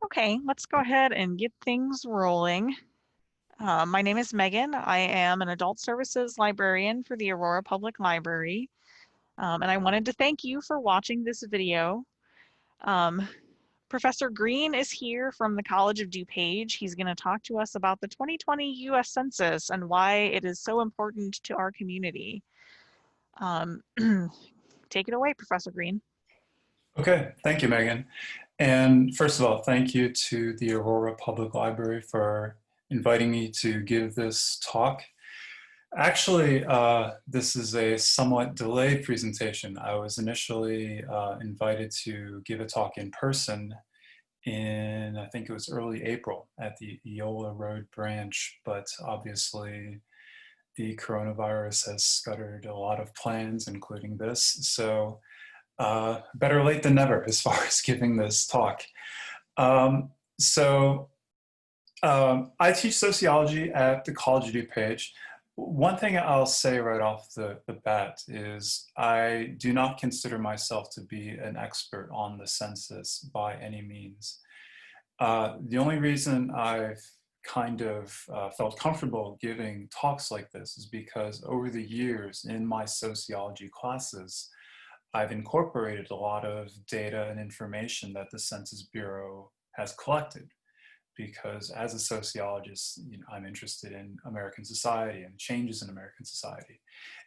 Okay, let's go ahead and get things rolling. My name is Megan. I am an adult services librarian for the Aurora Public Library, and I wanted to thank you for watching this video. Um, Professor Green is here from the College of DuPage. He's going to talk to us about the 2020 U.S. Census and why it is so important to our community. Um, Take it away, Professor Green. Okay, thank you, Megan. And first of all, thank you to the Aurora Public Library for inviting me to give this talk. Actually, this is a somewhat delayed presentation. I was initially invited to give a talk in person in, I think it was early April at the Eola Road branch, but obviously the coronavirus has scuttered a lot of plans, including this. So better late than never as far as giving this talk. Um, so I teach sociology at the College of DuPage. One thing I'll say right off the bat is I do not consider myself to be an expert on the census by any means. The only reason I've kind of felt comfortable giving talks like this is because over the years in my sociology classes, I've incorporated a lot of data and information that the Census Bureau has collected because as a sociologist, I'm interested in American society and changes in American society.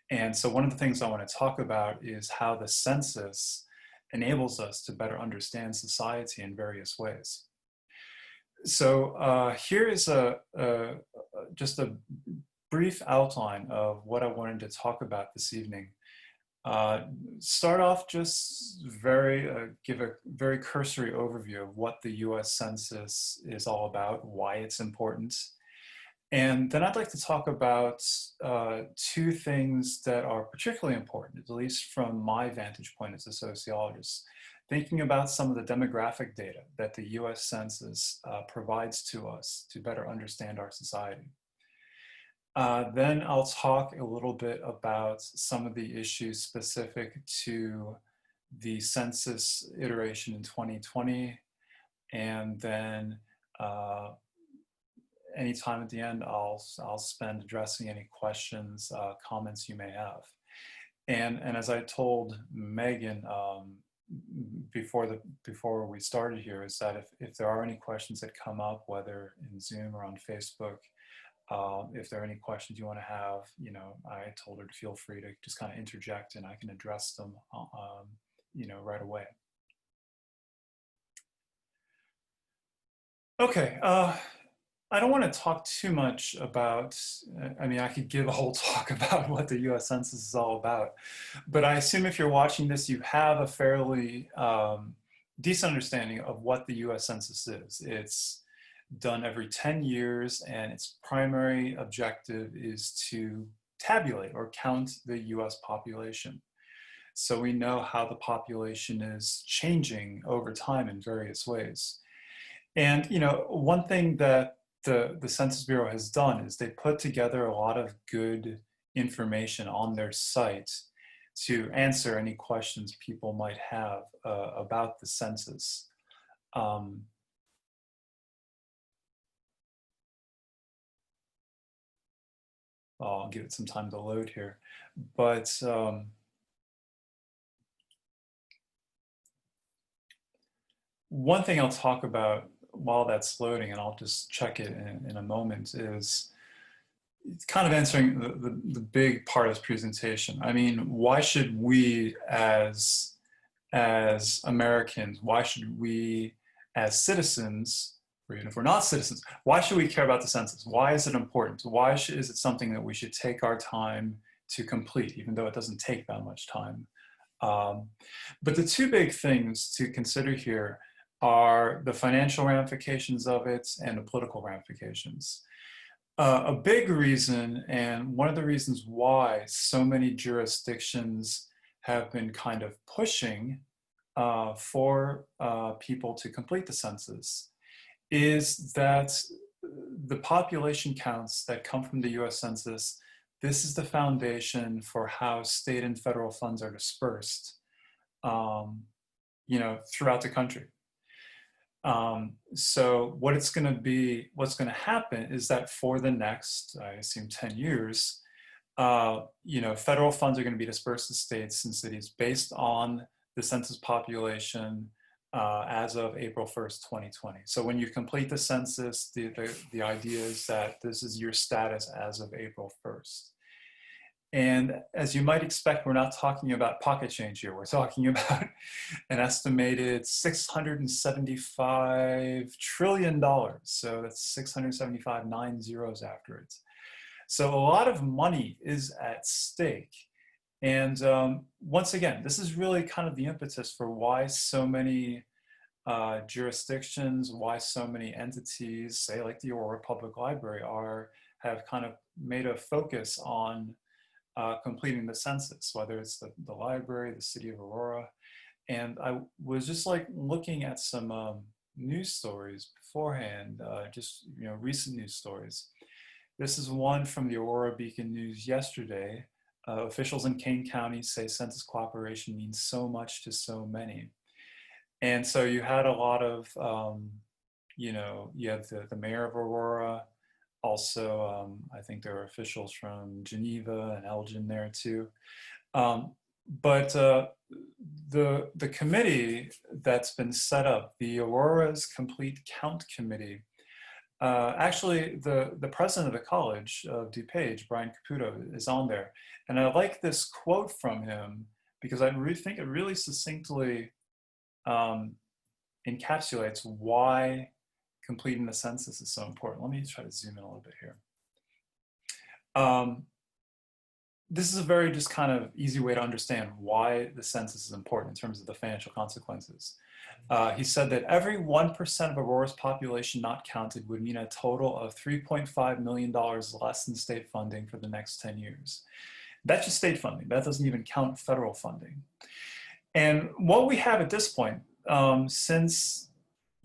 And so one of the things I want to talk about is how the census enables us to better understand society in various ways. So here is just a brief outline of what I wanted to talk about this evening. Start off just give a very cursory overview of what the US Census is all about, why it's important. And then I'd like to talk about two things that are particularly important, at least from my vantage point as a sociologist, thinking about some of the demographic data that the US Census provides to us to better understand our society. Then I'll talk a little bit about some of the issues specific to the census iteration in 2020. And then anytime at the end, I'll spend addressing any questions, comments you may have. And as I told Megan before we started here, is that if there are any questions that come up, whether in Zoom or on Facebook, if there are any questions you want to have, I told her to feel free to just kind of interject and I can address them, right away. Okay, I don't want to talk too much about, I could give a whole talk about what the US Census is all about, but I assume if you're watching this, you have a fairly decent understanding of what the US Census is. It's done every 10 years, and its primary objective is to tabulate or count the US population. So we know how the population is changing over time in various ways. And one thing that the Census Bureau has done is they put together a lot of good information on their site to answer any questions people might have about the census. I'll give it some time to load here. But one thing I'll talk about while that's loading, and I'll just check it in a moment, is it's kind of answering the big part of this presentation. I mean, why should we as Americans, why should we as citizens, or even if we're not citizens, why should we care about the census? Why is it important? Why is it something that we should take our time to complete, even though it doesn't take that much time? But the two big things to consider here are the financial ramifications of it and the political ramifications. A big reason, and one of the reasons why so many jurisdictions have been kind of pushing for people to complete the census, is that the population counts that come from the US Census, this is the foundation for how state and federal funds are dispersed, throughout the country. So what's going to happen is that for the next, I assume, 10 years, federal funds are going to be dispersed to states and cities based on the census population as of April 1st, 2020. So when you complete the census, the idea is that this is your status as of April 1st. And as you might expect, we're not talking about pocket change here. We're talking about an estimated $675 trillion. So that's 675 nine zeros after it. So a lot of money is at stake. And once again, this is really kind of the impetus for why so many jurisdictions, why so many entities, say like the Aurora Public Library, have kind of made a focus on completing the census, whether it's the library, the city of Aurora. And I was just like looking at some news stories beforehand, recent news stories. This is one from the Aurora Beacon News yesterday. Officials in Kane County say census cooperation means so much to so many. And so you had a lot of, you had the mayor of Aurora. Also, I think there are officials from Geneva and Elgin there too. But the committee that's been set up, the Aurora's Complete Count Committee, actually the president of the college of DuPage, Brian Caputo, is on there. And I like this quote from him because I really think it really succinctly encapsulates why completing the census is so important. Let me try to zoom in a little bit here. This is a very just kind of easy way to understand why the census is important in terms of the financial consequences. He said that every 1% of Aurora's population not counted would mean a total of $3.5 million less in state funding for the next 10 years. That's just state funding. That doesn't even count federal funding. And what we have at this point, since,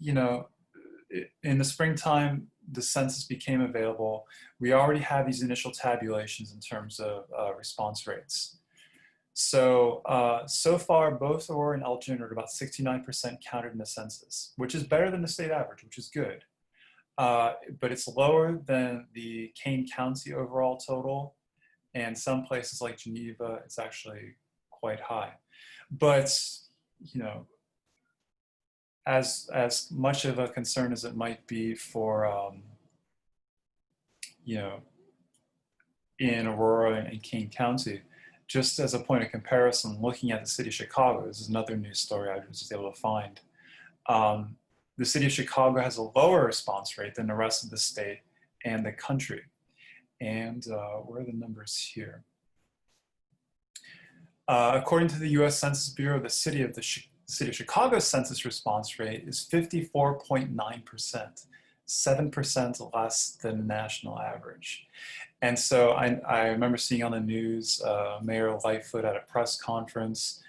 in the springtime, the census became available, we already have these initial tabulations in terms of response rates. So, so far, both Aurora and Elgin are at about 69% counted in the census, which is better than the state average, which is good. But it's lower than the Kane County overall total. And some places like Geneva, it's actually quite high. But, as much of a concern as it might be for, in Aurora and Kane County, just as a point of comparison, looking at the city of Chicago, this is another news story I was just able to find. The city of Chicago has a lower response rate than the rest of the state and the country. And where are the numbers here? According to the US Census Bureau, the city of Chicago's census response rate is 54.9%, 7% less than the national average. And so I remember seeing on the news Mayor Lightfoot at a press conference.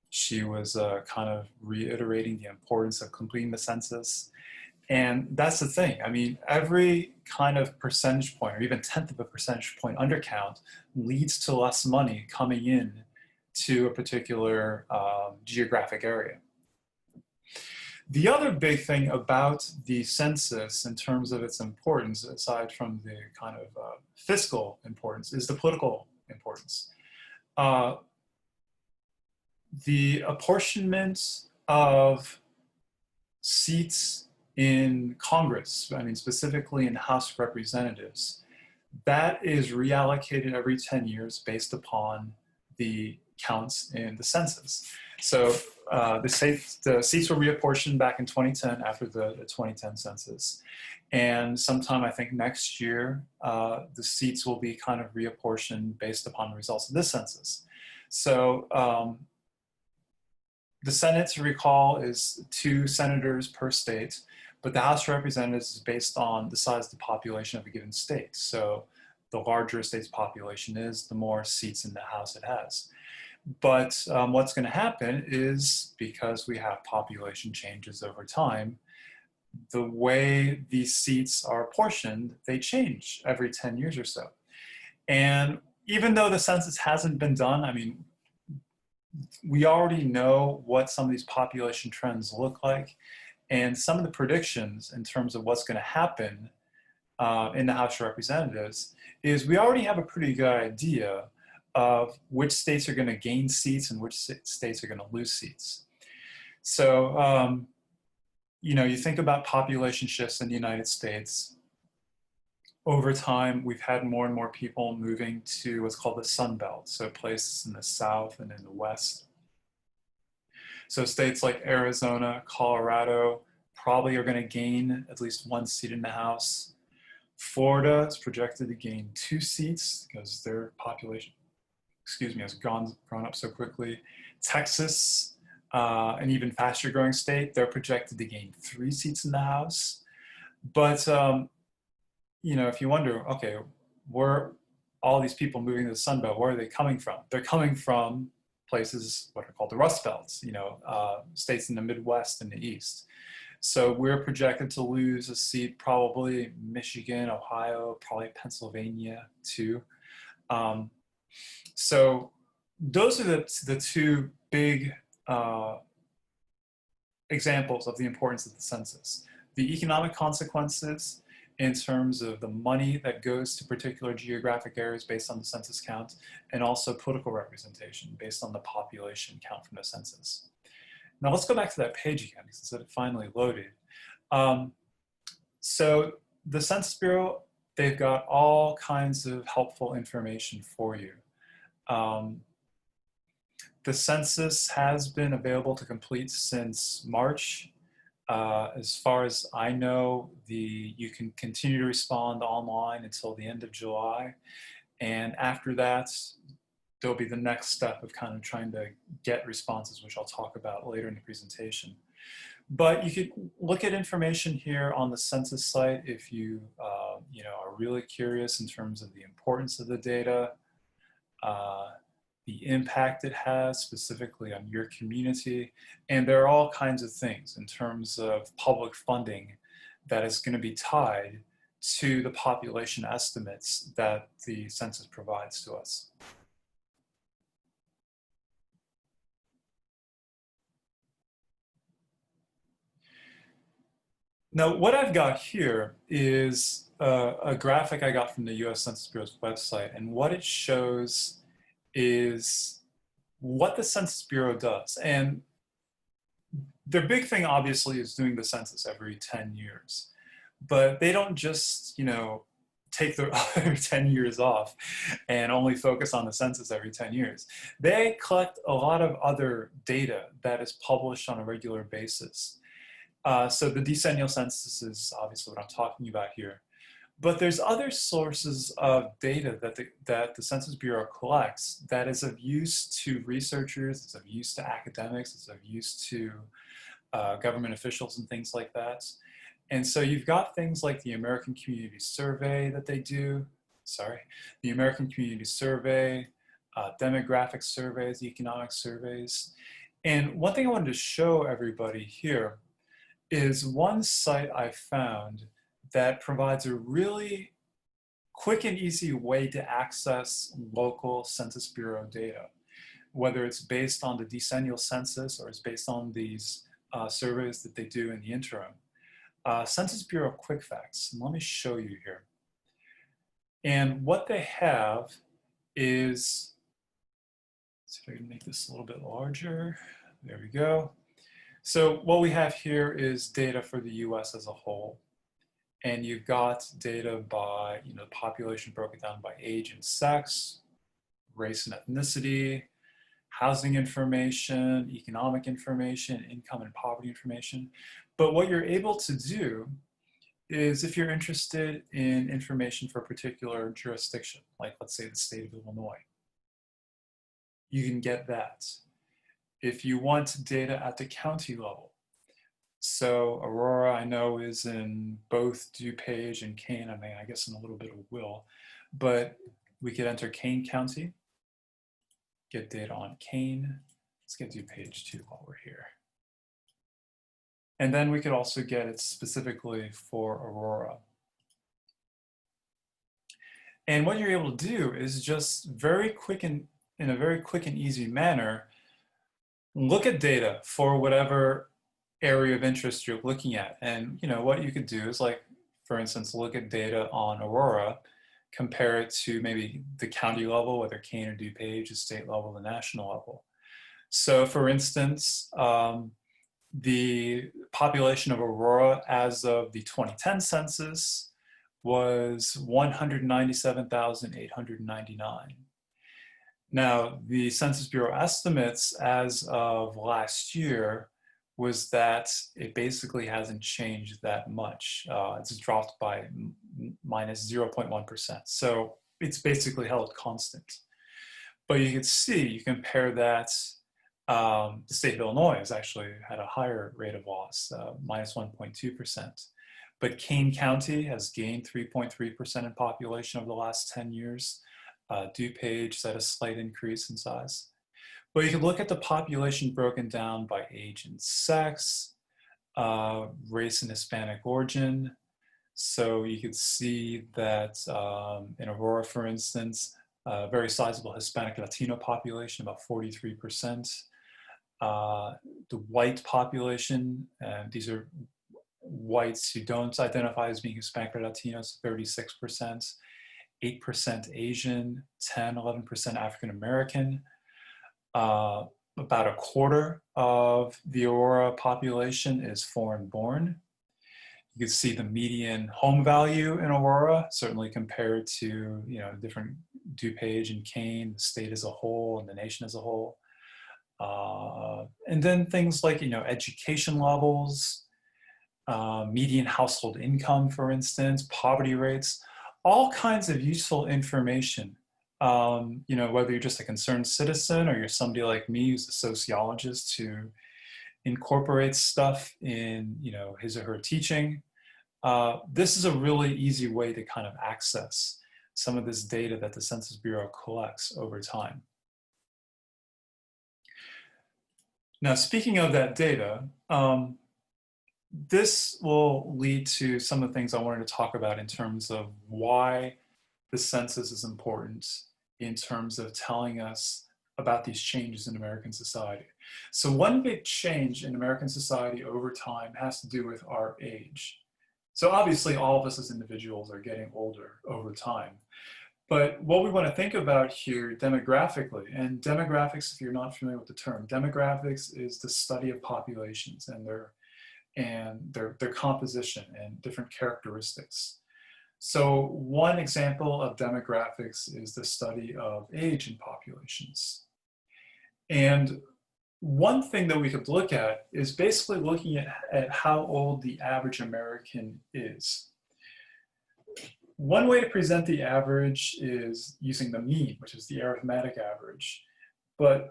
She was kind of reiterating the importance of completing the census. And that's the thing. I mean, every kind of percentage point or even tenth of a percentage point undercount leads to less money coming in to a particular geographic area. The other big thing about the census in terms of its importance, aside from the kind of fiscal importance, is the political importance. The apportionment of seats in Congress, I mean, specifically in the House of Representatives, that is reallocated every 10 years based upon the counts in the census. So the seats were reapportioned back in 2010 after the 2010 census. And sometime, I think next year, the seats will be kind of reapportioned based upon the results of this census. So the Senate, to recall, is 2 senators per state, but the House of Representatives is based on the size of the population of a given state. So the larger a state's population is, the more seats in the House it has. But what's going to happen is, because we have population changes over time, the way these seats are apportioned, they change every 10 years or so. And even though the census hasn't been done, I mean, we already know what some of these population trends look like. And some of the predictions in terms of what's going to happen in the House of Representatives is we already have a pretty good idea of which states are going to gain seats and which states are going to lose seats. So, you think about population shifts in the United States. Over time, we've had more and more people moving to what's called the Sun Belt, so places in the South and in the West. So states like Arizona, Colorado probably are going to gain at least 1 seat in the House. Florida is projected to gain 2 seats because their population, has gone up so quickly. Texas, an even faster growing state, they're projected to gain 3 seats in the House. But, if you wonder, okay, where all these people moving to the Sun Belt, where are they coming from? They're coming from places, what are called the Rust Belts, states in the Midwest and the East. So we're projected to lose a seat, probably Michigan, Ohio, probably Pennsylvania too. So those are the 2 big examples of the importance of the census. The economic consequences in terms of the money that goes to particular geographic areas based on the census count, and also political representation based on the population count from the census. Now let's go back to that page again because it finally loaded. So the Census Bureau, they've got all kinds of helpful information for you. The census has been available to complete since March. As far as I know, you can continue to respond online until the end of July. And after that, there'll be the next step of kind of trying to get responses, which I'll talk about later in the presentation. But you could look at information here on the census site if you, are really curious in terms of the importance of the data, the impact it has specifically on your community. And there are all kinds of things in terms of public funding that is going to be tied to the population estimates that the census provides to us. Now, what I've got here is a graphic I got from the US Census Bureau's website, and what it shows is what the Census Bureau does. And their big thing, obviously, is doing the census every 10 years. But they don't just, take their other 10 years off and only focus on the census every 10 years. They collect a lot of other data that is published on a regular basis. So the decennial census is obviously what I'm talking about here. But there's other sources of data that the Census Bureau collects that is of use to researchers, it's of use to academics, it's of use to government officials and things like that. And so you've got things like the American Community Survey that they do, the American Community Survey, demographic surveys, economic surveys. And one thing I wanted to show everybody here is one site I found that provides a really quick and easy way to access local Census Bureau data, whether it's based on the decennial census or it's based on these surveys that they do in the interim. Census Bureau Quick Facts, and let me show you here. And what they have is, let's see if I can make this a little bit larger. There we go. So what we have here is data for the US as a whole. And you've got data by, population broken down by age and sex, race and ethnicity, housing information, economic information, income and poverty information. But what you're able to do is if you're interested in information for a particular jurisdiction, like let's say the state of Illinois, you can get that. If you want data at the county level, so Aurora, I know, is in both DuPage and Kane. I mean, I guess in a little bit of Will, but we could enter Kane County, get data on Kane. Let's get DuPage too while we're here. And then we could also get it specifically for Aurora. And what you're able to do is just in a very quick and easy manner, look at data for whatever area of interest you're looking at. And what you could do is, like, for instance, look at data on Aurora, compare it to maybe the county level, whether Kane or DuPage, the state level, the national level. So for instance, the population of Aurora as of the 2010 census was 197,899. Now, the Census Bureau estimates as of last year was that it basically hasn't changed that much. It's dropped by minus 0.1%. So it's basically held constant. But you can see, you compare that, the state of Illinois has actually had a higher rate of loss, minus 1.2%. But Kane County has gained 3.3% in population over the last 10 years. DuPage had a slight increase in size. But you can look at the population broken down by age and sex, race and Hispanic origin. So you could see that in Aurora, for instance, a very sizable Hispanic Latino population, about 43%. The white population, these are whites who don't identify as being Hispanic or Latinos, 36%, 8% Asian, 11% African American. About a quarter of the Aurora population is foreign born. You can see the median home value in Aurora, certainly compared to different DuPage and Kane, the state as a whole and the nation as a whole. And then things like education levels, median household income, for instance, poverty rates, all kinds of useful information. Whether you're just a concerned citizen or you're somebody like me who's a sociologist who incorporates stuff in his or her teaching, this is a really easy way to kind of access some of this data that the Census Bureau collects over time. Now, speaking of that data, this will lead to some of the things I wanted to talk about in terms of why the census is important in terms of telling us about these changes in American society. So one big change in American society over time has to do with our age. So obviously all of us as individuals are getting older over time. But what we want to think about here demographically, and demographics, if you're not familiar with the term, demographics is the study of populations and their composition and different characteristics. So one example of demographics is the study of age in populations. And one thing that we could look at is basically looking at how old the average American is. One way to present the average is using the mean, which is the arithmetic average. But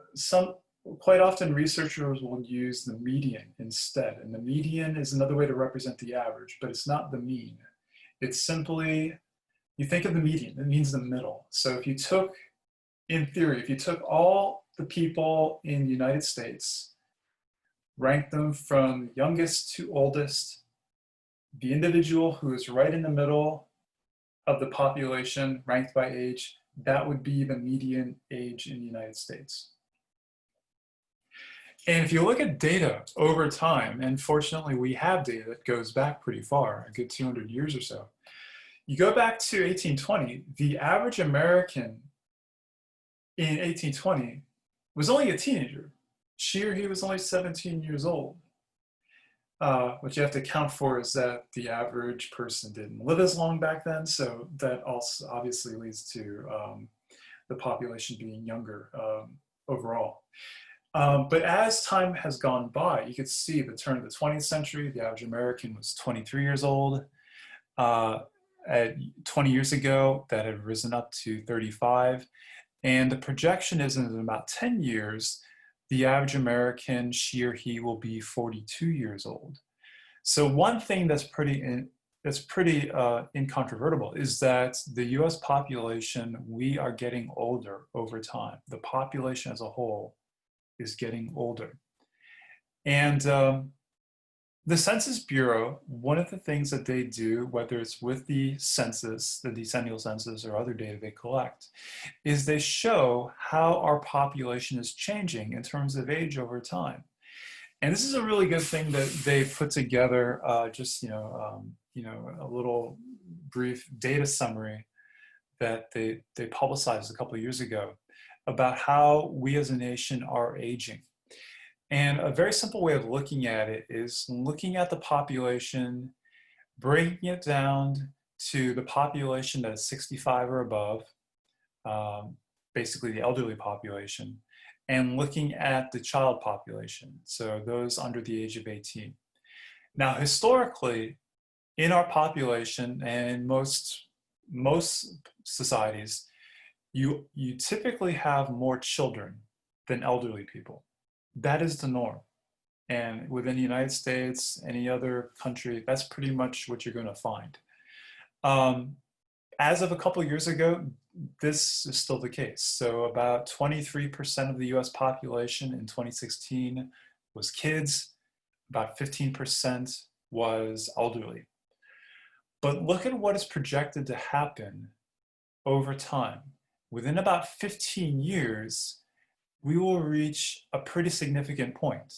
quite often researchers will use the median instead. And the median is another way to represent the average, but it's not the mean. It's simply, you think of the median, it means the middle. So if you took, in theory, if you took all the people in the United States, ranked them from youngest to oldest, the individual who is right in the middle of the population ranked by age, that would be the median age in the United States. And if you look at data over time, and fortunately we have data that goes back pretty far, a good 200 years or so. You go back to 1820, the average American in 1820 was only a teenager. She or he was only 17 years old. What you have to account for is that the average person didn't live as long back then, so that also obviously leads to the population being younger overall. But as time has gone by, you could see the turn of the 20th century, the average American was 23 years old. 20 years ago, that had risen up to 35. And the projection is in about 10 years, the average American, she or he will be 42 years old. So one thing that's pretty incontrovertible is that the US population, we are getting older over time. The population as a whole is getting older. And the Census Bureau, one of the things that they do, whether it's with the census, the decennial census, or other data they collect, is they show how our population is changing in terms of age over time. And this is a really good thing that they put together, just, a little brief data summary that they publicized a couple of years ago about how we as a nation are aging. And a very simple way of looking at it is looking at the population, breaking it down to the population that is 65 or above, basically the elderly population, and looking at the child population, so those under the age of 18. Now, historically, in our population and in most societies, you typically have more children than elderly people. That is the norm. And within the United States, any other country, that's pretty much what you're going to find. As of a couple of years ago, this is still the case. So about 23% of the US population in 2016 was kids, about 15% was elderly. But look at what is projected to happen over time. Within about 15 years, we will reach a pretty significant point.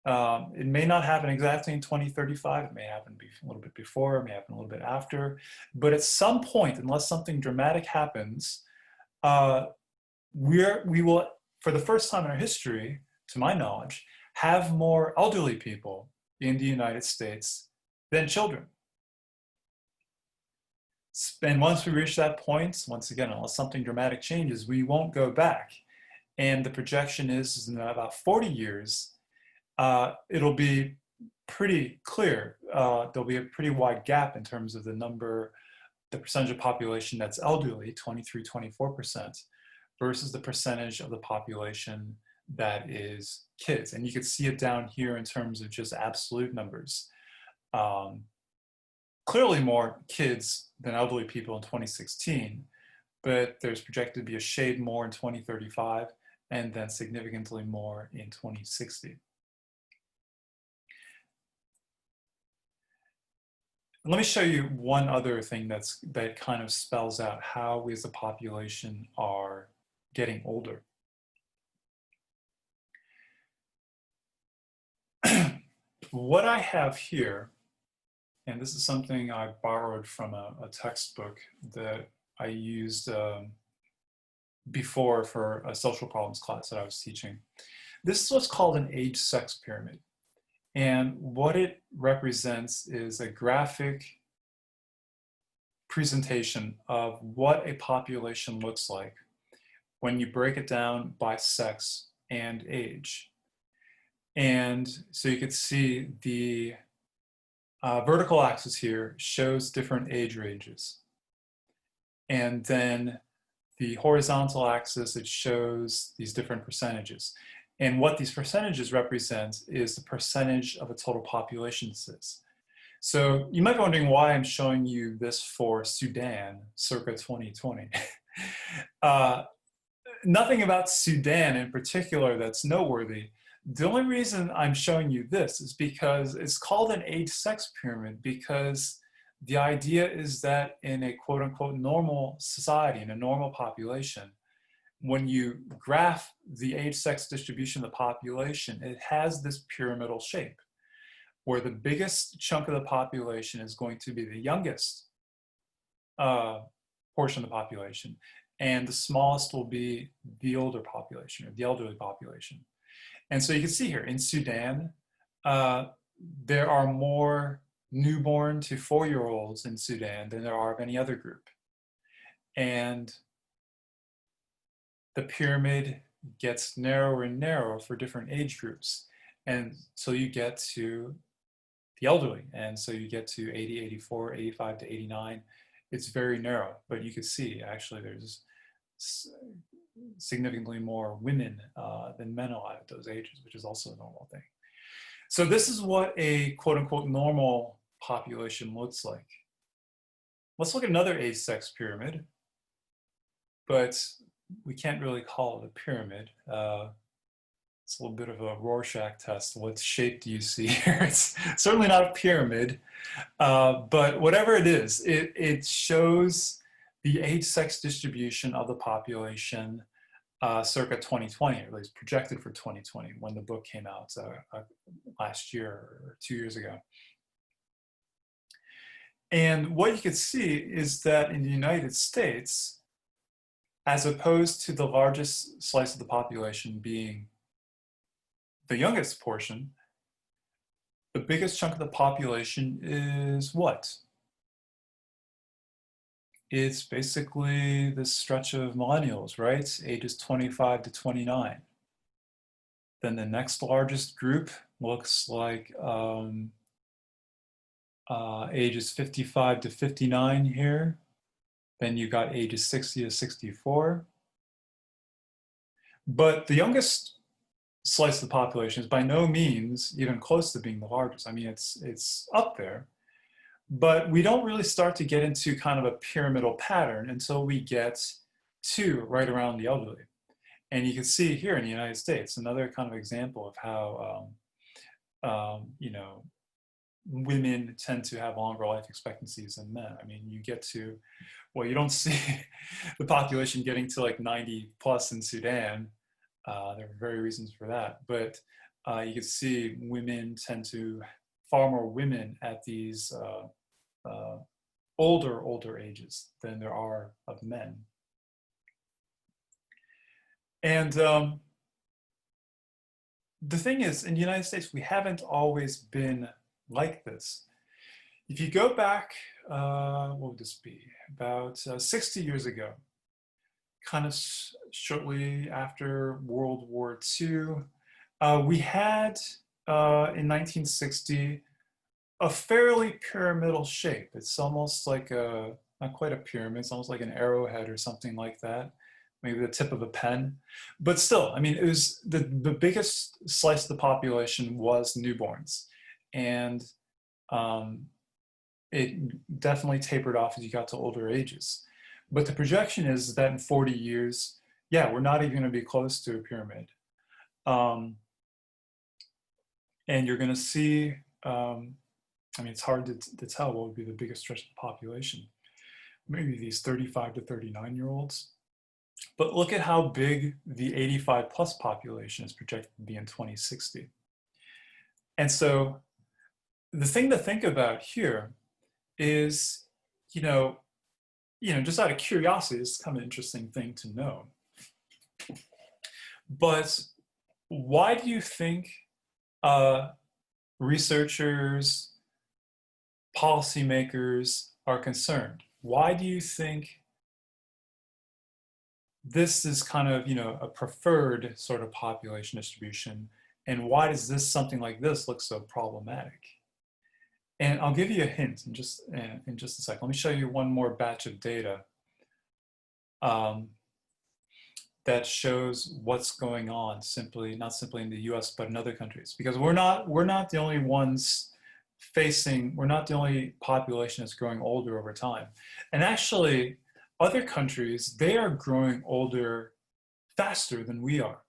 It may not happen exactly in 2035, it may happen a little bit before, it may happen a little bit after, but at some point, unless something dramatic happens, we will, for the first time in our history, to my knowledge, have more elderly people in the United States than children. And once we reach that point, once again, unless something dramatic changes, we won't go back. And the projection is in about 40 years, it'll be pretty clear. There'll be a pretty wide gap in terms of the percentage of population that's elderly, 23–24%, versus the percentage of the population that is kids. And you can see it down here in terms of just absolute numbers. Clearly more kids than elderly people in 2016, but there's projected to be a shade more in 2035 and then significantly more in 2060. Let me show you one other thing that kind of spells out how we as a population are getting older. What I have here, and this is something I borrowed from a textbook that I used before for a social problems class that I was teaching. This is what's called an age-sex pyramid. And what it represents is a graphic presentation of what a population looks like when you break it down by sex and age. And so you could see the vertical axis here shows different age ranges. And then the horizontal axis, it shows these different percentages. And what these percentages represent is the percentage of a total population is. So you might be wondering why I'm showing you this for Sudan circa 2020. Nothing about Sudan in particular that's noteworthy. The only reason I'm showing you this is because it's called an age-sex pyramid, because the idea is that in a quote-unquote normal society, in a normal population, when you graph the age-sex distribution of the population, it has this pyramidal shape, where the biggest chunk of the population is going to be the youngest portion of the population, and the smallest will be the older population, or the elderly population. And so you can see here in Sudan, there are more newborn to 4-year-olds in Sudan than there are of any other group. And the pyramid gets narrower and narrower for different age groups. And so you get to the elderly. And so you get to 80, 84, 85 to 89. It's very narrow, but you can see actually there's significantly more women than men alive at those ages, which is also a normal thing. So this is what a quote unquote normal population looks like. Let's look at another age-sex pyramid, but we can't really call it a pyramid. It's a little bit of a Rorschach test. What shape do you see here? It's certainly not a pyramid, but whatever it is, it shows the age-sex distribution of the population circa 2020, or at least projected for 2020 when the book came out last year or 2 years ago. And what you can see is that in the United States, as opposed to the largest slice of the population being the youngest portion, the biggest chunk of the population is what? It's basically this stretch of millennials, right? Ages 25 to 29. Then the next largest group looks like ages 55 to 59 here. Then you got ages 60 to 64. But the youngest slice of the population is by no means even close to being the largest. I mean, it's up there, but we don't really start to get into kind of a pyramidal pattern until we get to right around the elderly. And you can see here in the United States, another kind of example of how, you know, women tend to have longer life expectancies than men. I mean, you get to, well, you don't see the population getting to like 90 plus in Sudan. There are very reasons for that, but you can see women tend to, far more women at these older ages than there are of men. And the thing is, in the United States, we haven't always been like this. If you go back, what would this be? About 60 years ago, kind of shortly after World War II, we had in 1960 a fairly pyramidal shape. It's almost like a, not quite a pyramid, it's almost like an arrowhead or something like that. Maybe the tip of a pen. But still, I mean, it was the biggest slice of the population was newborns. And it definitely tapered off as you got to older ages. But the projection is that in 40 years, yeah, we're not even going to be close to a pyramid. And you're going to see, I mean, it's hard to tell what would be the biggest stretch of the population. Maybe these 35 to 39-year-olds. But look at how big the 85 plus population is projected to be in 2060. And so the thing to think about here is, you know, just out of curiosity, it's kind of an interesting thing to know. But why do you think researchers, policymakers are concerned? Why do you think this is kind of, a preferred sort of population distribution? And why does something like this look so problematic? And I'll give you a hint in just a second. Let me show you one more batch of data that shows what's going on not simply in the US, but in other countries. Because we're not the only ones we're not the only population that's growing older over time. And actually, other countries, they are growing older faster than we are.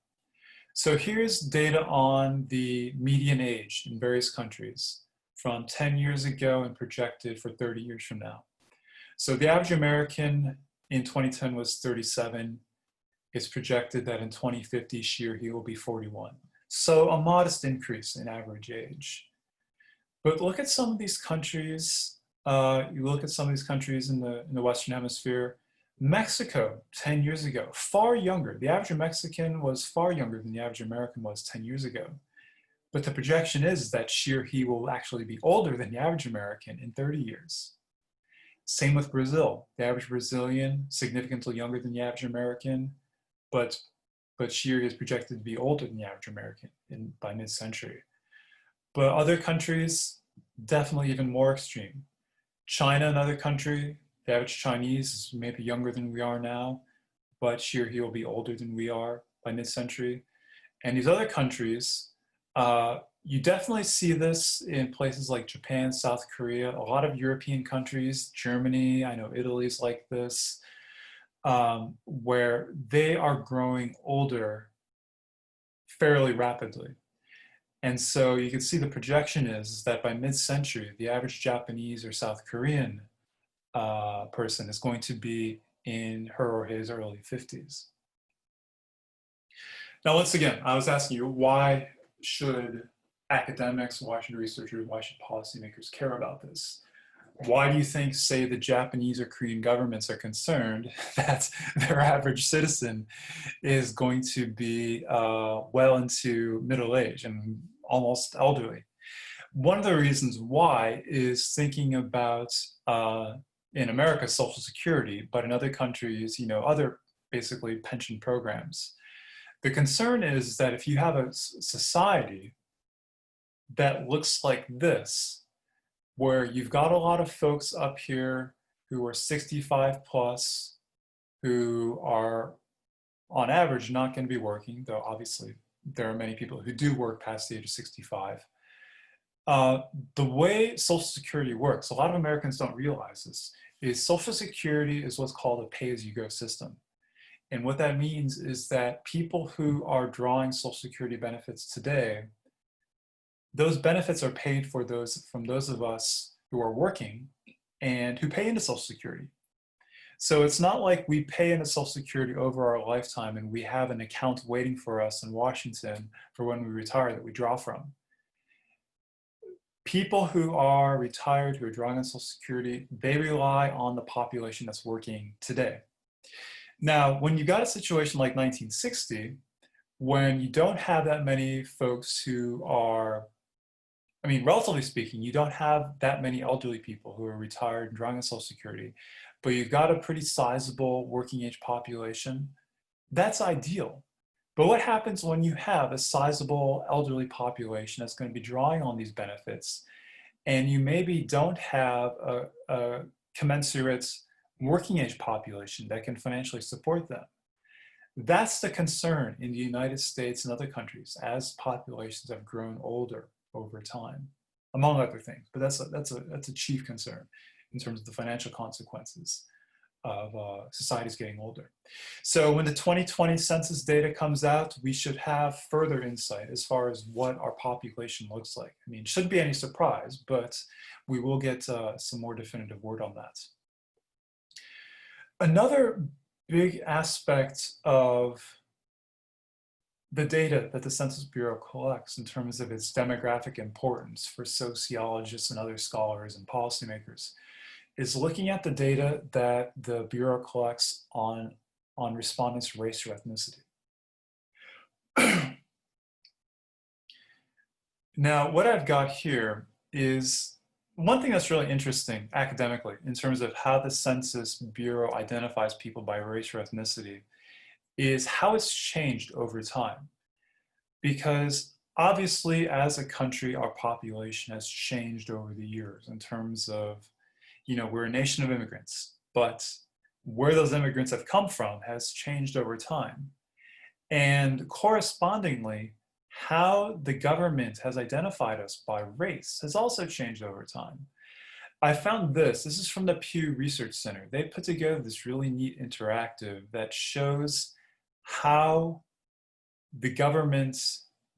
So here's data on the median age in various countries from 10 years ago and projected for 30 years from now. So the average American in 2010 was 37. It's projected that in 2050, she or he will be 41. So a modest increase in average age. But look at some of these countries. You look at some of these countries in the Western Hemisphere. Mexico, 10 years ago, far younger. The average Mexican was far younger than the average American was 10 years ago. But the projection is that she or he will actually be older than the average American in 30 years. Same with Brazil. The average Brazilian, significantly younger than the average American, but she or he is projected to be older than the average American by mid-century. But other countries, definitely even more extreme. China, another country, the average Chinese is maybe younger than we are now, but she or he will be older than we are by mid-century. And these other countries, you definitely see this in places like Japan, South Korea, a lot of European countries, Germany, I know Italy's like this, where they are growing older fairly rapidly. And so you can see the projection is that by mid-century, the average Japanese or South Korean person is going to be in her or his early 50s. Now, once again, I was asking you, why should academics, why should researchers, why should policymakers care about this? Why do you think, say, the Japanese or Korean governments are concerned that their average citizen is going to be well into middle age and almost elderly? One of the reasons why is thinking about, in America, Social Security, but in other countries, other basically pension programs. The concern is that if you have a society that looks like this, where you've got a lot of folks up here who are 65 plus, who are on average not going to be working, though obviously there are many people who do work past the age of 65. The way Social Security works, a lot of Americans don't realize this, is Social Security is what's called a pay-as-you-go system. And what that means is that people who are drawing Social Security benefits today, those benefits are paid for from those of us who are working and who pay into Social Security. So it's not like we pay into Social Security over our lifetime and we have an account waiting for us in Washington for when we retire that we draw from. People who are retired, who are drawing on Social Security, they rely on the population that's working today. Now, when you got a situation like 1960, when you don't have that many folks who are, I mean, relatively speaking, you don't have that many elderly people who are retired and drawing on Social Security, but you've got a pretty sizable working age population, that's ideal. But what happens when you have a sizable elderly population that's going to be drawing on these benefits, and you maybe don't have a commensurate working age population that can financially support them? That's the concern in the United States and other countries as populations have grown older over time, among other things. But that's a chief concern in terms of the financial consequences of societies getting older. So when the 2020 census data comes out, we should have further insight as far as what our population looks like. I mean, it shouldn't be any surprise, but we will get some more definitive word on that. Another big aspect of the data that the Census Bureau collects in terms of its demographic importance for sociologists and other scholars and policymakers is looking at the data that the Bureau collects on respondents' race or ethnicity. Now, what I've got here is one thing that's really interesting academically in terms of how the Census Bureau identifies people by race or ethnicity is how it's changed over time. Because obviously, as a country, our population has changed over the years in terms of, we're a nation of immigrants, but where those immigrants have come from has changed over time. And correspondingly, how the government has identified us by race has also changed over time. I found this is from the Pew Research Center. They put together this really neat interactive that shows how the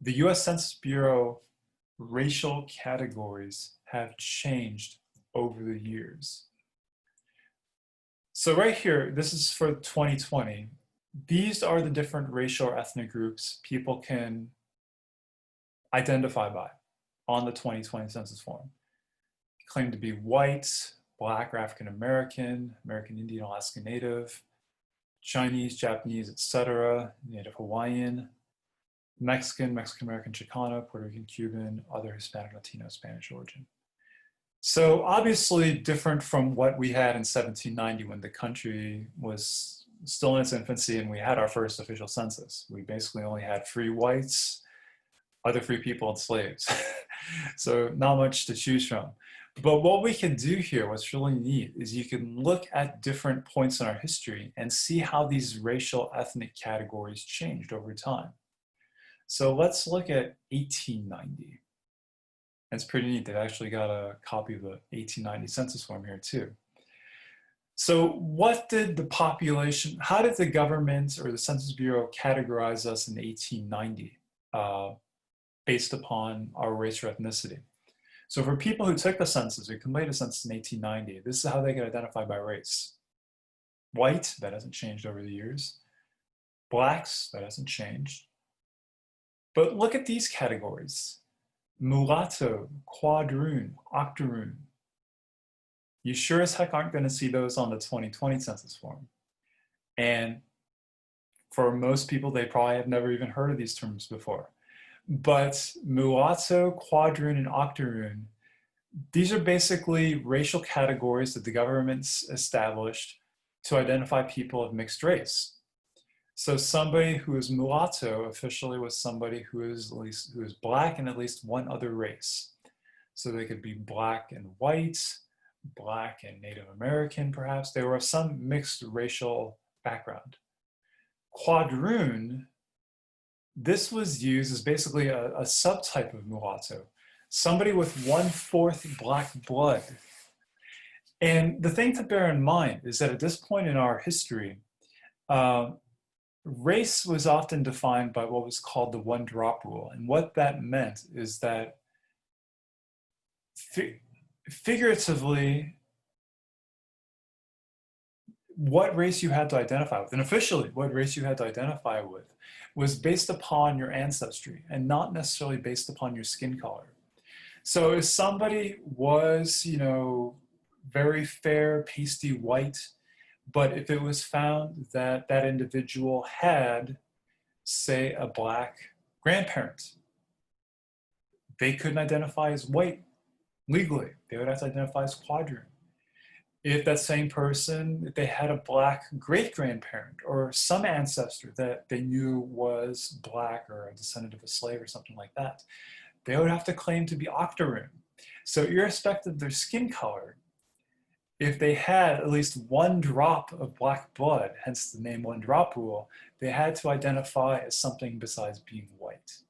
US Census Bureau racial categories have changed over the years. So right here, this is for 2020. These are the different racial or ethnic groups people can identify by on the 2020 census form. Claim to be white, Black or African American, American Indian, Alaska Native, Chinese, Japanese, etc., Native Hawaiian, Mexican, Mexican American, Chicano, Puerto Rican, Cuban, other Hispanic, Latino, Spanish origin. So obviously different from what we had in 1790 when the country was still in its infancy and we had our first official census. We basically only had free whites, other free people, and slaves. So not much to choose from. But what we can do here, what's really neat, is you can look at different points in our history and see how these racial ethnic categories changed over time. So let's look at 1890. It's pretty neat. They've actually got a copy of the 1890 census form here too. So what did the population, how did the government or the Census Bureau categorize us in 1890 based upon our race or ethnicity? So for people who took the census, who completed a census in 1890, this is how they get identified by race. White, that hasn't changed over the years. Blacks, that hasn't changed. But look at these categories: mulatto, quadroon, octoroon. You sure as heck aren't going to see those on the 2020 census form. And for most people, they probably have never even heard of these terms before. But mulatto, quadroon, and octoroon, these are basically racial categories that the government's established to identify people of mixed race. So somebody who is mulatto officially was somebody who is black in at least one other race. So they could be black and white, black and Native American, perhaps. They were of some mixed racial background. Quadroon, this was used as basically a subtype of mulatto, somebody with 1/4 black blood. And the thing to bear in mind is that at this point in our history, race was often defined by what was called the one drop rule. And what that meant is that figuratively, what race you had to identify with, and officially what race you had to identify with, was based upon your ancestry and not necessarily based upon your skin color. So if somebody was, very fair, pasty white, but if it was found that that individual had, say, a black grandparent, they couldn't identify as white legally. They would have to identify as quadroon. If that same person, if they had a black great-grandparent or some ancestor that they knew was black or a descendant of a slave or something like that, they would have to claim to be octoroon. So irrespective of their skin color, if they had at least one drop of black blood, hence the name one drop rule, they had to identify as something besides being white.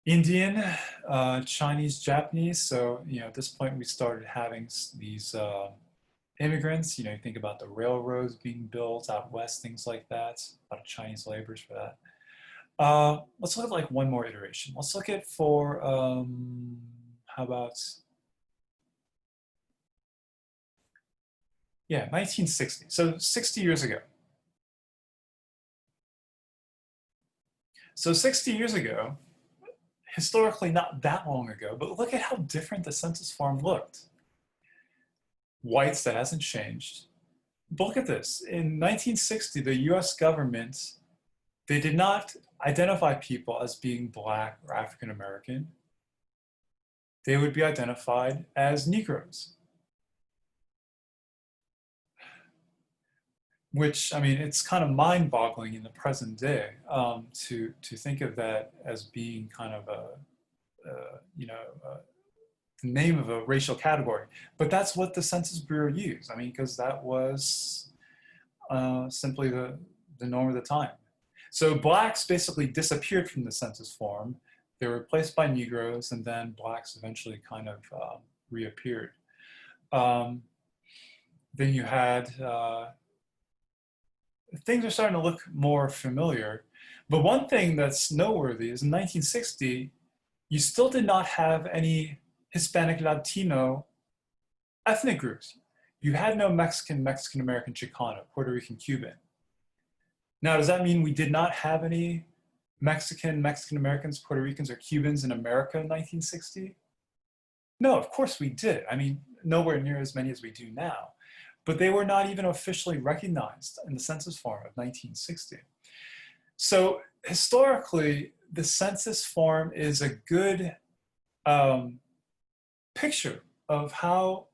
Indian, Chinese, Japanese. So, at this point we started having these immigrants. You think about the railroads being built out west, things like that. A lot of Chinese laborers for that. Let's look at like one more iteration. Let's look at for, how about, 1960. So 60 years ago. So 60 years ago, historically not that long ago, but look at how different the census form looked. Whites, that hasn't changed. But look at this. In 1960, the US government, they did not identify people as being black or African American. They would be identified as Negroes. Which, it's kind of mind-boggling in the present day to think of that as being kind of the name of a racial category. But that's what the Census Bureau used. Because that was simply the norm of the time. So blacks basically disappeared from the census form. They were replaced by Negroes, and then blacks eventually kind of reappeared. Then you had things are starting to look more familiar. But one thing that's noteworthy is in 1960, you still did not have any Hispanic, Latino ethnic groups. You had no Mexican, Mexican-American, Chicano, Puerto Rican, Cuban. Now, does that mean we did not have any Mexican, Mexican-Americans, Puerto Ricans, or Cubans in America in 1960? No, of course we did. Nowhere near as many as we do now. But they were not even officially recognized in the census form of 1960. So historically, the census form is a good picture of how,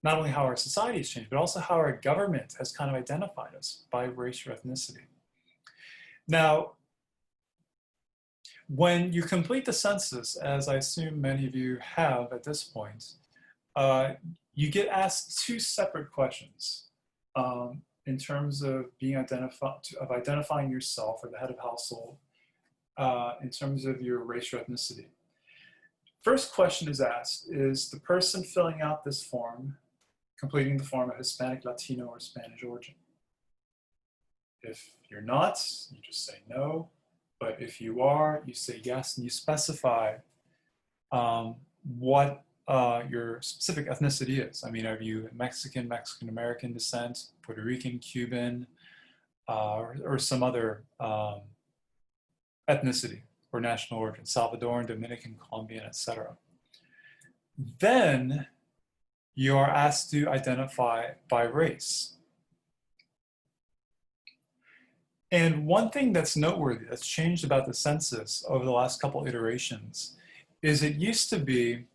not only how our society has changed, but also how our government has kind of identified us by race or ethnicity. Now, when you complete the census, as I assume many of you have at this point, you get asked two separate questions in terms of being identifying yourself or the head of household in terms of your race or ethnicity. First question is asked, is the person filling out this form completing the form of Hispanic, Latino, or Spanish origin? If you're not, you just say no. But if you are, you say yes, and you specify what your specific ethnicity is. Are you Mexican, Mexican-American descent, Puerto Rican, Cuban, or some other ethnicity or national origin, Salvadoran, Dominican, Colombian, etc. Then you are asked to identify by race. And one thing that's noteworthy that's changed about the census over the last couple iterations is it used to be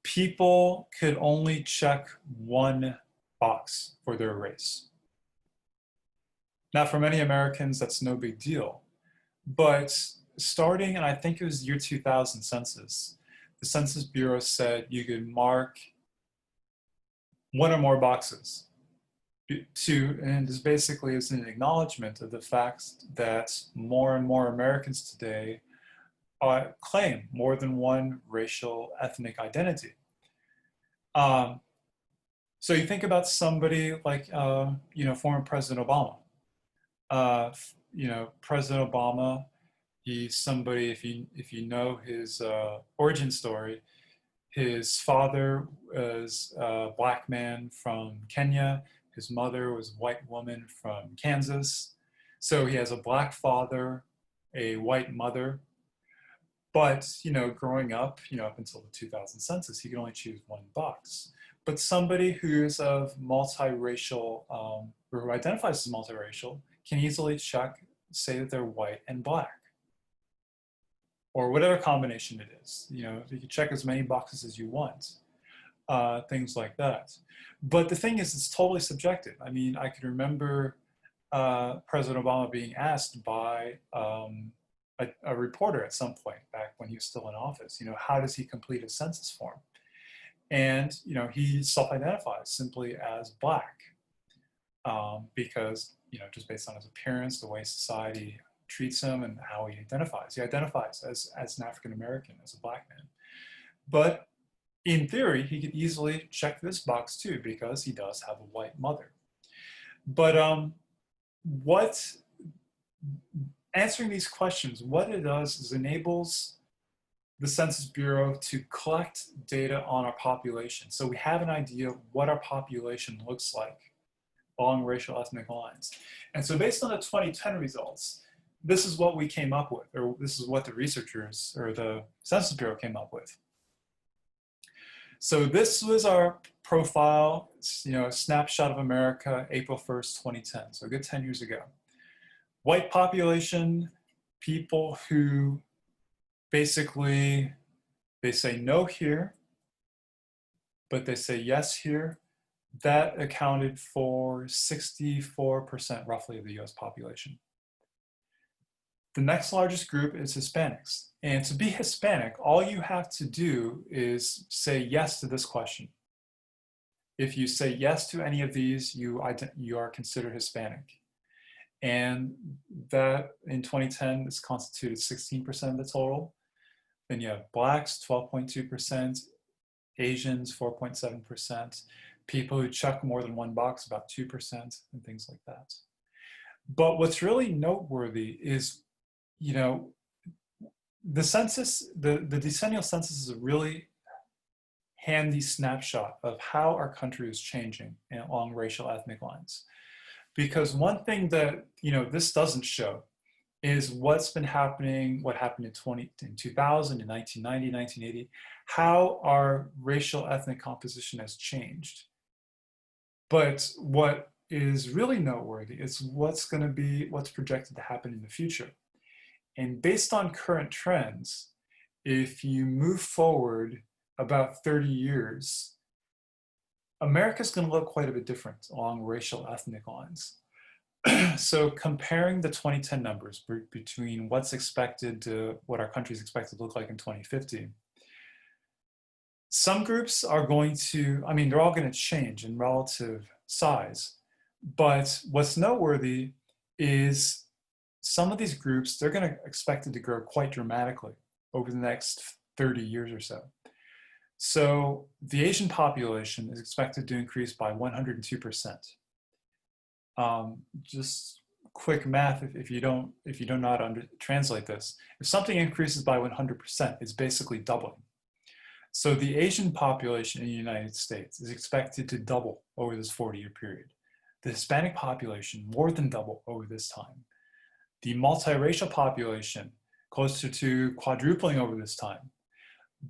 people could only check one box for their race. Now, for many Americans, that's no big deal. But starting, and I think it was the year 2000 census, the Census Bureau said you could mark one or more boxes and this basically is an acknowledgement of the fact that more and more Americans today claim more than one racial ethnic identity. So you think about somebody like, former President Obama. President Obama, he's somebody, if you know his origin story, his father was a black man from Kenya. His mother was a white woman from Kansas. So he has a black father, a white mother. But, growing up, up until the 2000 census, he could only choose one box. But somebody who is of multiracial, or who identifies as multiracial, can easily say that they're white and black. Or whatever combination it is. You can check as many boxes as you want. Things like that. But the thing is, it's totally subjective. I mean, I can remember President Obama being asked by a reporter at some point back when he was still in office, how does he complete a census form? And, he self-identifies simply as black because, just based on his appearance, the way society treats him and how he identifies. He identifies as an African-American, as a black man. But in theory, he could easily check this box too, because he does have a white mother. But answering these questions, what it does is enables the Census Bureau to collect data on our population. So we have an idea of what our population looks like along racial ethnic lines. And so based on the 2010 results, this is what we came up with, or this is what the researchers or the Census Bureau came up with. So this was our profile, a snapshot of America, April 1st, 2010, so a good 10 years ago. White population, people who basically, they say no here, but they say yes here. That accounted for 64% roughly of the US population. The next largest group is Hispanics. And to be Hispanic, all you have to do is say yes to this question. If you say yes to any of these, you are considered Hispanic. And that in 2010, this constituted 16% of the total. Then you have Blacks, 12.2%, Asians, 4.7%, people who check more than one box, about 2%, and things like that. But what's really noteworthy is, the census, the decennial census is a really handy snapshot of how our country is changing along racial ethnic lines. Because one thing that, this doesn't show is what's been happening, what happened in 2000, in 1990, 1980, how our racial ethnic composition has changed. But what is really noteworthy is what's projected to happen in the future. And based on current trends, if you move forward about 30 years, America's going to look quite a bit different along racial ethnic lines. So comparing the 2010 numbers between what's expected to what our country is expected to look like in 2050, some groups are going to, they're all going to change in relative size. But what's noteworthy is some of these groups, they're going to expect it to grow quite dramatically over the next 30 years or so. So the Asian population is expected to increase by 102%. Just quick math, if you don't know how to translate this, if something increases by 100%, it's basically doubling. So the Asian population in the United States is expected to double over this 40-year period. The Hispanic population more than double over this time. The multiracial population closer to quadrupling over this time.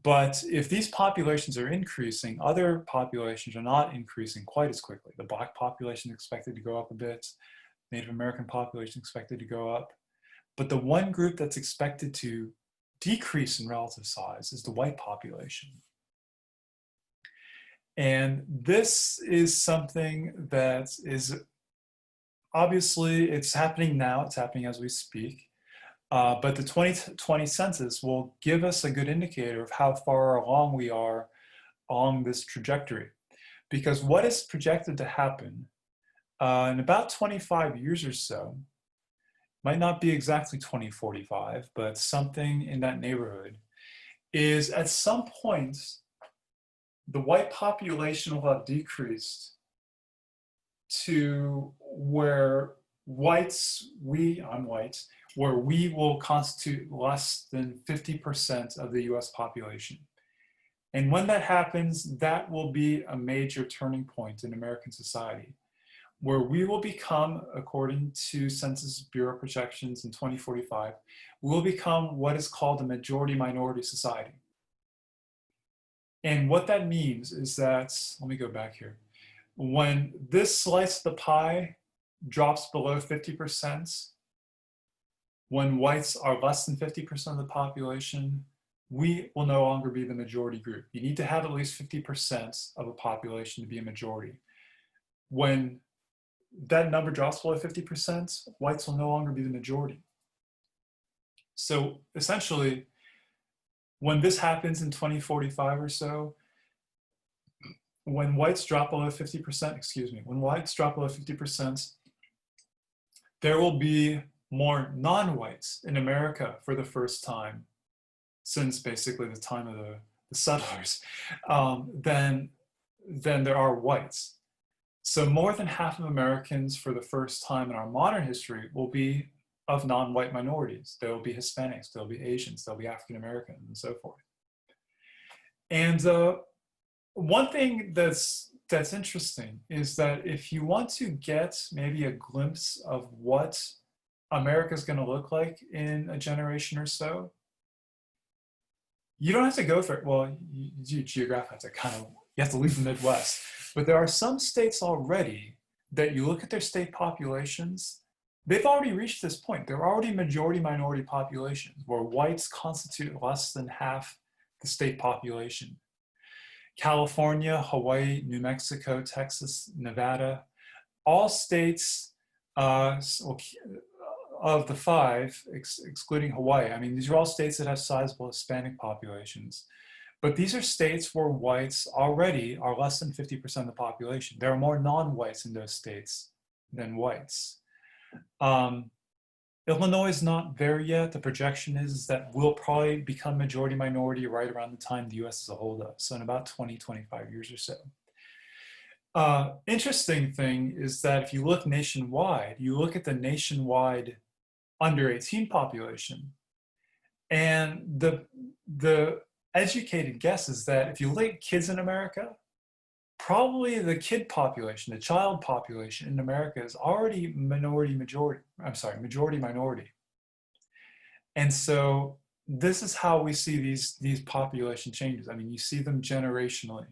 But if these populations are increasing, other populations are not increasing quite as quickly. The Black population is expected to go up a bit, Native American population expected to go up. But the one group that's expected to decrease in relative size is the white population. And this is something that is obviously, it's happening now, it's happening as we speak. But the 2020 census will give us a good indicator of how far along we are along this trajectory. Because what is projected to happen in about 25 years or so, might not be exactly 2045, but something in that neighborhood, is at some point, the white population will have decreased to where whites, I'm white, where we will constitute less than 50% of the US population. And when that happens, that will be a major turning point in American society, where we will become, according to Census Bureau projections in 2045, we will become what is called a majority-minority society. And what that means is that, let me go back here. When this slice of the pie drops below 50%, when whites are less than 50% of the population, we will no longer be the majority group. You need to have at least 50% of a population to be a majority. When that number drops below 50%, whites will no longer be the majority. So essentially, when this happens in 2045 or so, when whites drop below 50%, when whites drop below 50%, there will be more non-whites in America for the first time since basically the time of the settlers, than there are whites. So more than half of Americans for the first time in our modern history will be of non-white minorities. There will be Hispanics, there will be Asians, there will be African Americans, and so forth. And one thing that's interesting is that if you want to get maybe a glimpse of what America is going to look like in a generation or so, you don't have to go for it. Well, you geographically have to you have to leave the Midwest. But there are some states already that you look at their state populations, they've already reached this point. They're already majority-minority populations where whites constitute less than half the state population. California, Hawaii, New Mexico, Texas, Nevada, all states of the five, excluding Hawaii. I mean, these are all states that have sizable Hispanic populations. But these are states where whites already are less than 50% of the population. There are more non-whites in those states than whites. Illinois is not there yet. The projection is that we'll probably become majority minority right around the time the US as a whole does. So in about 20, 25 years or so. Interesting thing is that if you look nationwide, you look at the nationwide under 18 population, and the educated guess is that if you look at kids in America, probably the kid population, the child population in America is already majority minority. And so this is how we see these population changes. I mean, you see them generationally.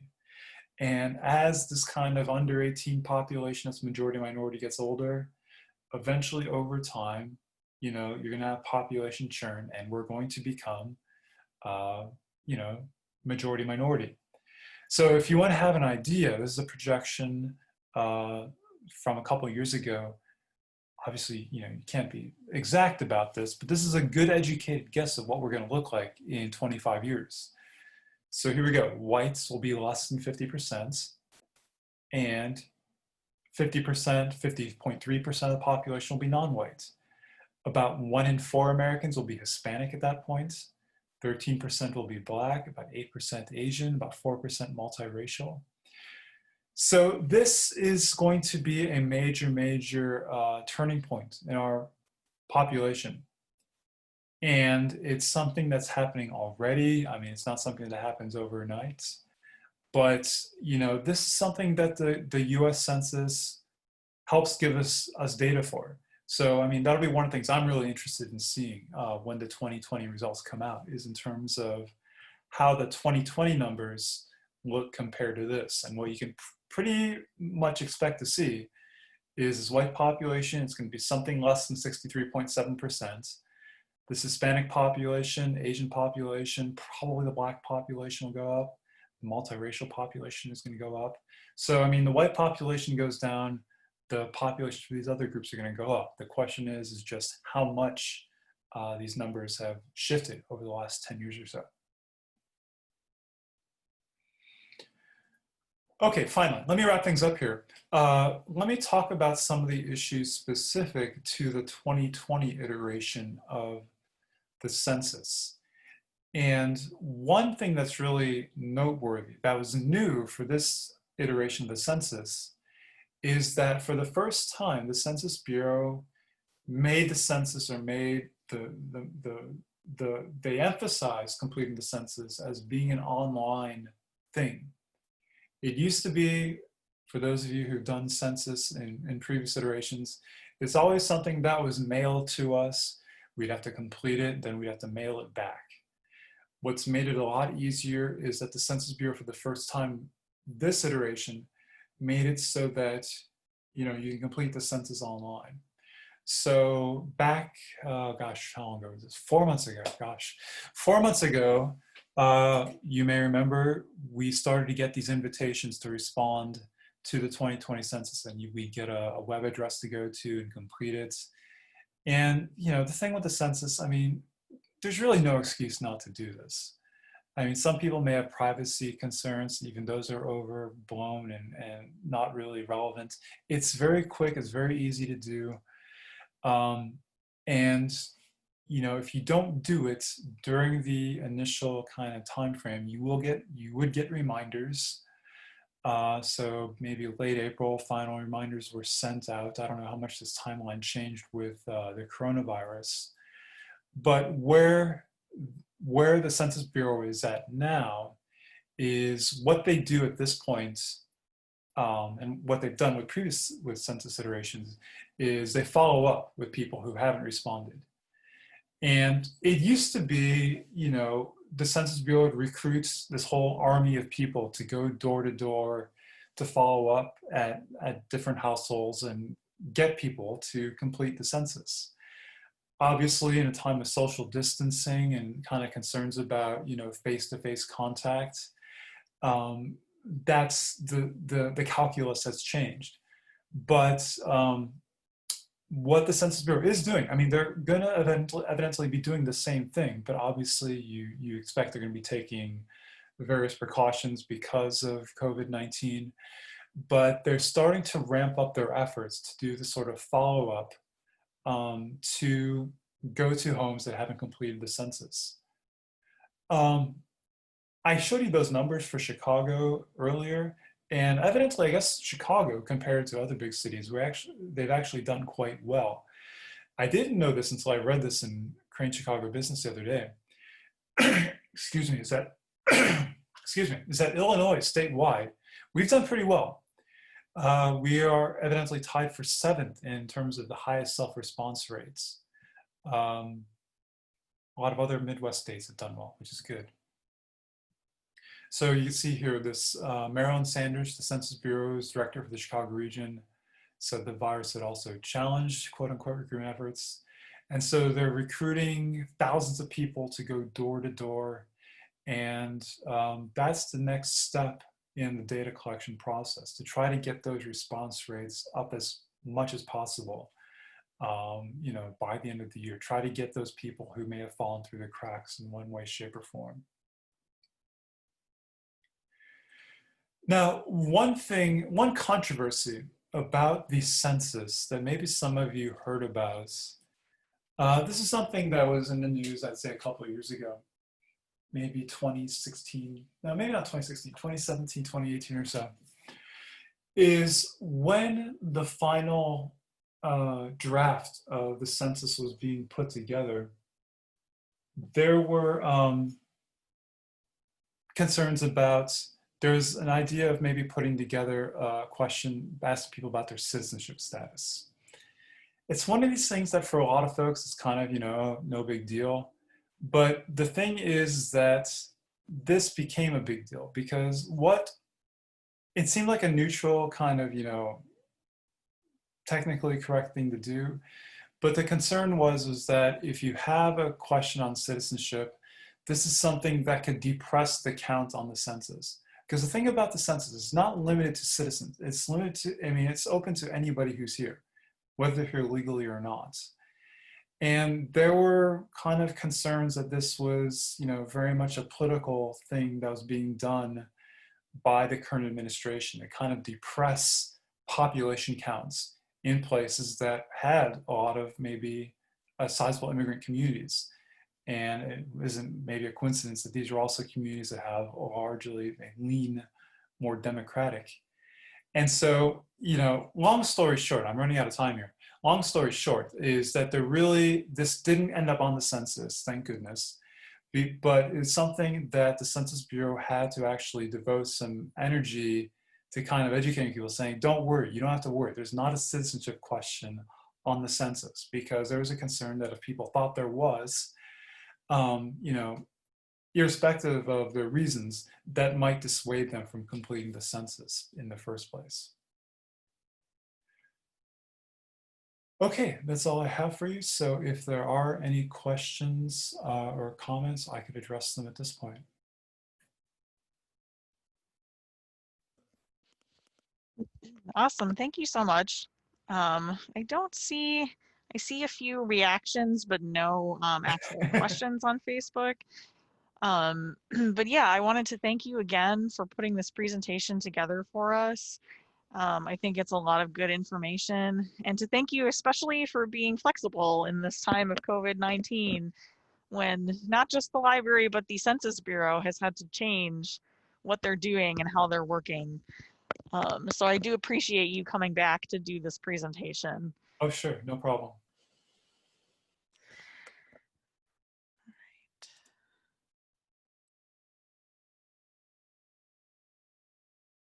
And as this kind of under 18 population that's majority minority gets older, eventually over time, you're going to have population churn, and we're going to become, majority minority. So if you want to have an idea, this is a projection from a couple of years ago. Obviously, you can't be exact about this, but this is a good educated guess of what we're going to look like in 25 years. So here we go. Whites will be less than 50%, and 50%, 50.3% of the population will be non-white. About 1 in 4 Americans will be Hispanic at that point. 13% will be Black, about 8% Asian, about 4% multiracial. So this is going to be a major turning point in our population. And it's something that's happening already. I mean, it's not something that happens overnight. But, this is something that the US Census helps give us data for. So, I mean, that'll be one of the things I'm really interested in seeing when the 2020 results come out, is in terms of how the 2020 numbers look compared to this. And what you can pretty much expect to see is this white population, it's going to be something less than 63.7%. This Hispanic population, Asian population, probably the Black population will go up. The multiracial population is going to go up. So, I mean, the white population goes down, the population for these other groups are going to go up. The question is just how much these numbers have shifted over the last 10 years or so. Okay, finally, let me wrap things up here. Let me talk about some of the issues specific to the 2020 iteration of the census. And one thing that's really noteworthy, that was new for this iteration of the census, is that for the first time, the Census Bureau made the census, or made they emphasized completing the census as being an online thing. It used to be, for those of you who've done census in previous iterations, it's always something that was mailed to us. We'd have to complete it, then we'd have to mail it back. What's made it a lot easier is that the Census Bureau, for the first time this iteration, made it so that you can complete the census online. So back, gosh, how long ago was this? 4 months ago, gosh. 4 months ago, you may remember, we started to get these invitations to respond to the 2020 census, and we get a web address to go to and complete it. And the thing with the census, I mean, there's really no excuse not to do this. I mean, some people may have privacy concerns, even those are overblown and not really relevant. It's very quick, it's very easy to do. And if you don't do it during the initial kind of time frame, you would get reminders. So maybe late April, final reminders were sent out. I don't know how much this timeline changed with the coronavirus, but where the Census Bureau is at now is what they do at this point, and what they've done with census iterations, is they follow up with people who haven't responded. And it used to be, the Census Bureau would recruit this whole army of people to go door to door to follow up at different households and get people to complete the census. Obviously, in a time of social distancing and kind of concerns about, face-to-face contact, that's the calculus has changed. But what the Census Bureau is doing, I mean, they're going to evidently be doing the same thing, but obviously you expect they're going to be taking various precautions because of COVID-19, but they're starting to ramp up their efforts to do the sort of follow-up to go to homes that haven't completed the census. I showed you those numbers for Chicago earlier, and evidently, I guess Chicago, compared to other big cities, they've actually done quite well. I didn't know this until I read this in Crane Chicago Business the other day. Excuse me, is that Illinois statewide, we've done pretty well. We are evidently tied for 7th in terms of the highest self-response rates. A lot of other Midwest states have done well, which is good. So you can see here this Marilyn Sanders, the Census Bureau's director for the Chicago region, said the virus had also challenged quote unquote recruitment efforts. And so they're recruiting thousands of people to go door to door. And that's the next step in the data collection process, to try to get those response rates up as much as possible. By the end of the year, try to get those people who may have fallen through the cracks in one way, shape, or form. Now, one controversy about the census that maybe some of you heard about, this is something that was in the news, I'd say a couple of years ago, maybe 2016, no, maybe not 2016, 2017, 2018 or so, is when the final draft of the census was being put together, there were concerns about, there's an idea of maybe putting together a question, asking people about their citizenship status. it's one of these things that for a lot of folks, it's kind of, no big deal. But the thing is that this became a big deal because it seemed like a neutral kind of, technically correct thing to do. But the concern was that if you have a question on citizenship, this is something that could depress the count on the census. Because the thing about the census is not limited to citizens. It's limited to, it's open to anybody who's here, whether they're here legally or not. And there were kind of concerns that this was, very much a political thing that was being done by the current administration to kind of depress population counts in places that had a lot of maybe sizable immigrant communities. And it isn't maybe a coincidence that these are also communities that have largely a lean, more democratic. And so, long story short, I'm running out of time here. Long story short is that this didn't end up on the census, thank goodness. But it's something that the Census Bureau had to actually devote some energy to kind of educating people, saying, don't worry, you don't have to worry. There's not a citizenship question on the census, because there was a concern that if people thought there was, irrespective of their reasons, that might dissuade them from completing the census in the first place. Okay, that's all I have for you. So if there are any questions or comments, I could address them at this point. Awesome. Thank you so much. I see a few reactions, but no actual questions on Facebook. But yeah, I wanted to thank you again for putting this presentation together for us. I think it's a lot of good information, and to thank you especially for being flexible in this time of COVID-19, when not just the library, but the Census Bureau has had to change what they're doing and how they're working. So I do appreciate you coming back to do this presentation. Oh, sure, no problem.